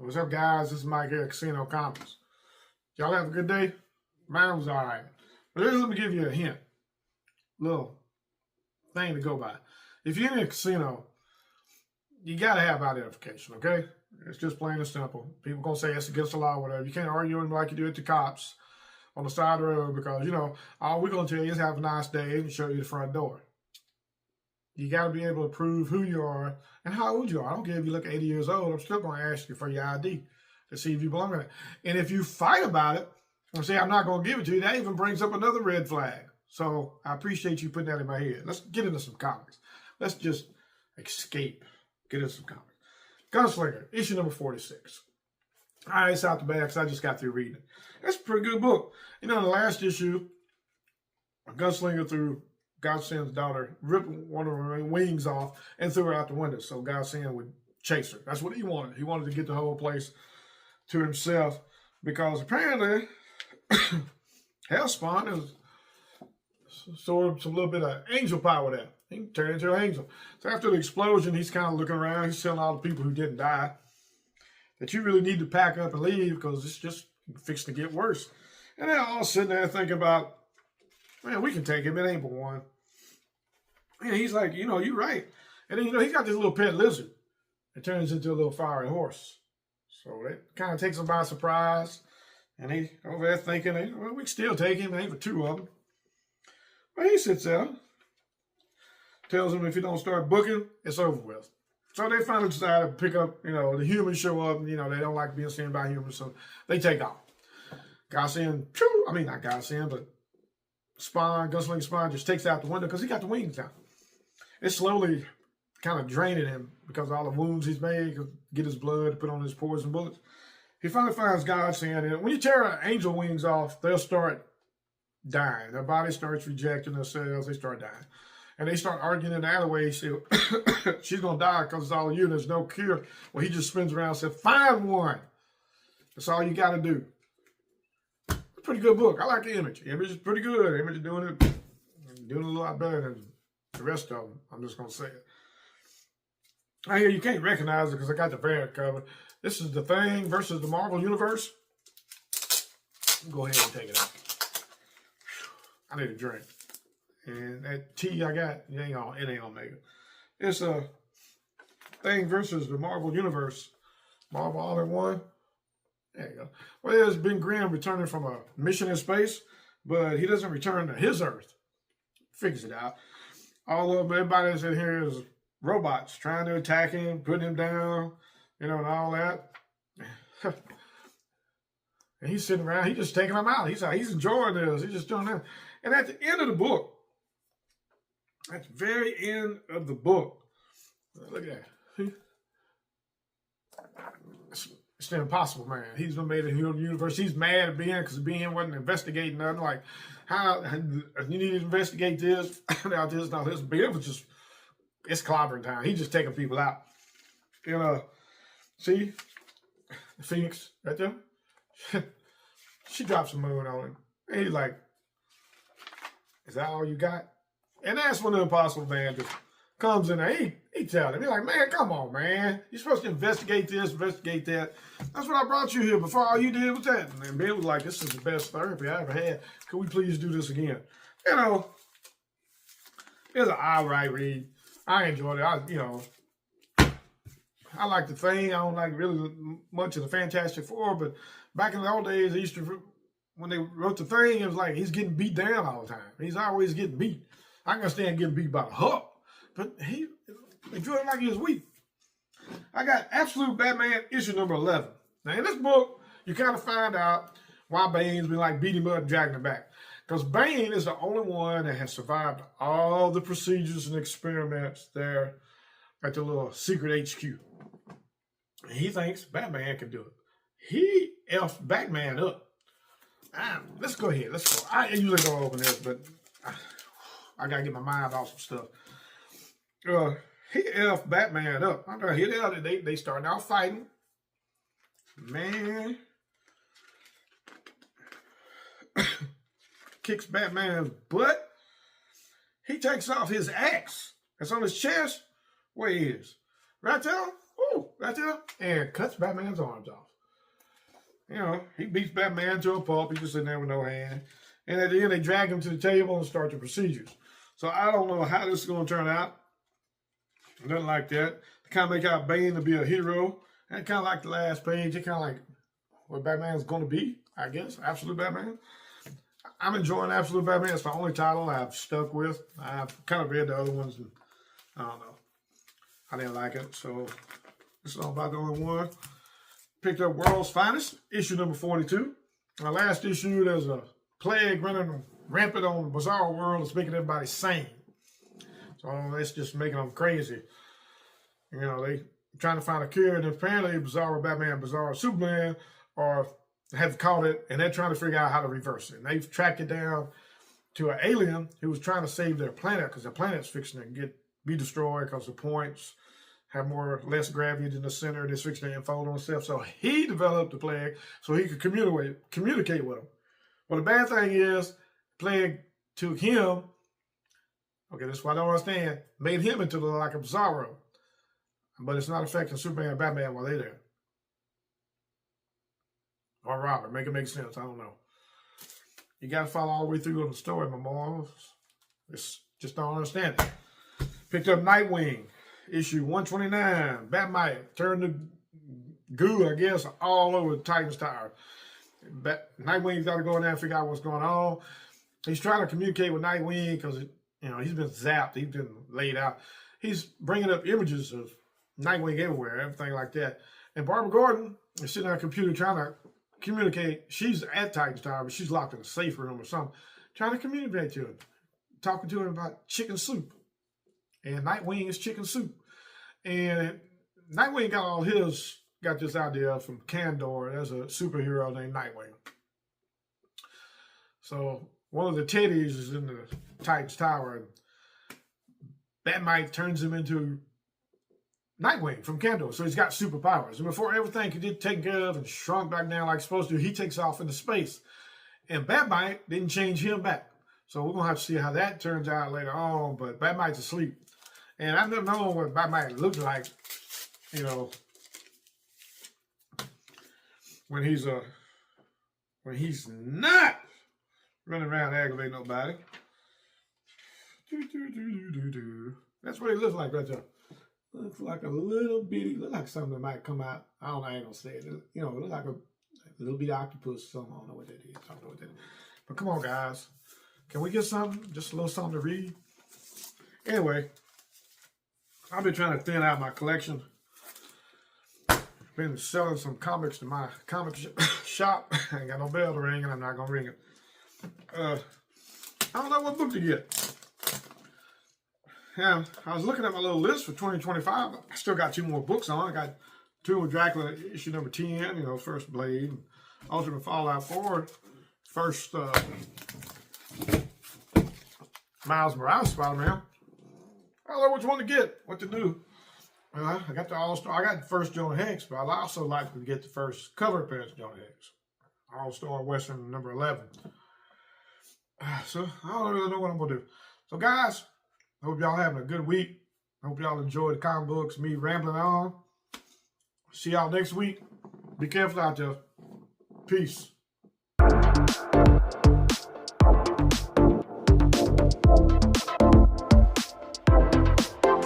What's up, guys? This is Mike here at Casino Comics. Y'all have a good day? Mine was all right. But let me give you a hint. Little thing to go by. If you're in a casino, you got to have identification, okay? It's just plain and simple. People going to say it's against the law or whatever. You can't argue with them like you do at the cops on the side of the road because, all we're going to tell you is have a nice day and show you the front door. You got to be able to prove who you are and how old you are. I don't care if you look 80 years old. I'm still going to ask you for your ID to see if you belong in it. And if you fight about it and say, I'm not going to give it to you, that even brings up another red flag. So I appreciate you putting that in my head. Let's get into some comics. Let's just escape. Get into some comics. Gunslinger, issue number 46. All right, it's out the bag because I just got through reading it. That's a pretty good book. In the last issue, a gunslinger threw Godsend's daughter, ripped one of her wings off and threw her out the window so Godsend would chase her. That's what he wanted. He wanted to get the whole place to himself because apparently Hellspawn is sort of some little bit of angel power there. He can turn into an angel. So after the explosion, he's kind of looking around. He's telling all the people who didn't die that you really need to pack up and leave because it's just fixing to get worse. And they're all sitting there thinking about, man, we can take him. It ain't but one. And he's like, you're right. And then, he's got this little pet lizard. It turns into a little fiery horse. So that kind of takes him by surprise. And he over there thinking, well, we can still take him. It ain't for two of them. But he sits there. Tells him if you don't start booking, it's over with. So they finally decide to pick up, the humans show up. And, they don't like being seen by humans. So they take off. Godsend, not Godsend, but Gunslinger Spawn just takes out the window because he got the wings down. It's slowly kind of draining him because of all the wounds he's made, get his blood to put on his poison bullets. He finally finds Godsend, and when you tear angel wings off, they'll start dying. Their body starts rejecting themselves. They start dying. And they start arguing in the alleyway. She's going to die because it's all you. There's no cure. Well, he just spins around and says, find one. That's all you got to do. Pretty good book. I like the image. The image is pretty good. The image is doing a lot better than the rest of them. I'm just going to say it. I hear you can't recognize it because I got the variant cover. This is The Thing versus the Marvel Universe. Go ahead and take it out. I need a drink. And that tea I got, it ain't gonna make it. It's a Thing versus the Marvel Universe. Marvel all in one. There you go. Well, there's Ben Grimm returning from a mission in space, but he doesn't return to his Earth. Figures it out. Everybody that's in here is robots trying to attack him, putting him down, and all that. And he's sitting around, he's just taking them out. He's enjoying this. He's just doing that. And at the end of the book, at the very end of the book, look at that. It's the Impossible Man. He's been made a universe. He's mad at Ben because Ben wasn't investigating nothing. Like, how you need to investigate this, now this, now this. Ben was just, it's clobbering time. He's just taking people out. See? The Phoenix right there? She drops a moon on him. And he's like, is that all you got? And that's when the Impossible Man just comes in there. He tells him, he's like, man, come on, man. You're supposed to investigate this, investigate that. That's what I brought you here before. All you did was that. And Ben was like, this is the best therapy I ever had. Could we please do this again? It's an all right read. I enjoyed it. I like The Thing. I don't like really much of the Fantastic Four, but back in the old days, when they wrote The Thing, it was like he's getting beat down all the time. He's always getting beat. I can understand getting beat by the Hulk, but they drew it like he was weak. I got Absolute Batman issue number 11. Now, in this book, you kind of find out why Bane's been like beating him up and dragging him back. Because Bane is the only one that has survived all the procedures and experiments there at the little secret HQ. And he thinks Batman can do it. He F'd Batman up. Let's go ahead. Let's go. I usually don't open this, but I got to get my mind off some stuff. He F'd Batman up. I'm going to hit it out. They starting out fighting. Man. Kicks Batman's butt. He takes off his axe that's on his chest. Where he is. Right there. Ooh. right there and cuts Batman's arms off. You know, he beats Batman to a pulp. He's just sitting there with no hand. And at the end, they drag him to the table and start the procedures. So I don't know how this is going to turn out. Nothing like that. They kind of make out Bane to be a hero. And kind of like the last page. It kind of like what Batman's going to be, I guess. Absolute Batman. I'm enjoying Absolute Batman. It's my only title I've stuck with. I've kind of read the other ones, and I don't know. I didn't like it, so this is all about the only one. Picked up World's Finest, issue number 42. My last issue, there's a plague running rampant on the Bizarro world. It's making everybody sane. So that's just making them crazy. You know, they trying to find a cure, and apparently Bizarro Batman, Bizarro Superman have caught it, and they're trying to figure out how to reverse it. And they've tracked it down to an alien who was trying to save their planet because their planet's fixing to be destroyed because the points have less gravity than the center. It's fixing to unfold on itself. So he developed the plague so he could communicate with them. Well, the bad thing is, plague took him, okay, that's what I don't understand, made him into like a Bizarro. But it's not affecting Superman and Batman while they're there. Or Robert, make it make sense. I don't know. You got to follow all the way through on the story, my morals. It's just don't understand it. Picked up Nightwing, issue 129. Batmite turned the goo, I guess, all over the Titans Tower. Nightwing's got to go in there and figure out what's going on. He's trying to communicate with Nightwing because, you know, he's been zapped. He's been laid out. He's bringing up images of Nightwing everywhere, everything like that. And Barbara Gordon is sitting on a computer trying to communicate. She's at Titans Tower, but she's locked in a safe room or something, trying to communicate to him, talking to him about chicken soup. And Nightwing is chicken soup. And Nightwing got this idea from Kandor. There's a superhero named Nightwing. So one of the teddies is in the Titans Tower, and Batmite turns him into Nightwing from Kandor. So he's got superpowers. And before everything could get taken care of and shrunk back down like it's supposed to, he takes off into space. And Batmite didn't change him back. So we're going to have to see how that turns out later on. But Batmite's asleep. And I've never known what Batmite looked like, you know, when he's not running around aggravating nobody. That's what he looks like right there. Looks like a little bitty, look like something that might come out. I don't know, I ain't gonna say it. You know, it looks like a little bitty octopus or something. I don't know what that is. I don't know what that is. But come on, guys. Can we get something? Just a little something to read? Anyway, I've been trying to thin out my collection. Been selling some comics to my comic shop. I ain't got no bell to ring, and I'm not gonna ring it. I don't know what book to get. Yeah, I was looking at my little list for 2025. I still got 2 more books on. I got Tomb of Dracula, issue number 10, you know, First Blade, and Ultimate Fallout 4, first Miles Morales Spider-Man. I don't know which one to get, what to do. Well, I got the All-Star. I got the first Jonah Hex, but I'd also like to get the first cover appearance of Jonah Hex. All-Star Western number 11. So I don't really know what I'm going to do. So guys, I hope y'all having a good week. I hope y'all enjoy the comic books, me rambling on. See y'all next week. Be careful out there. Peace.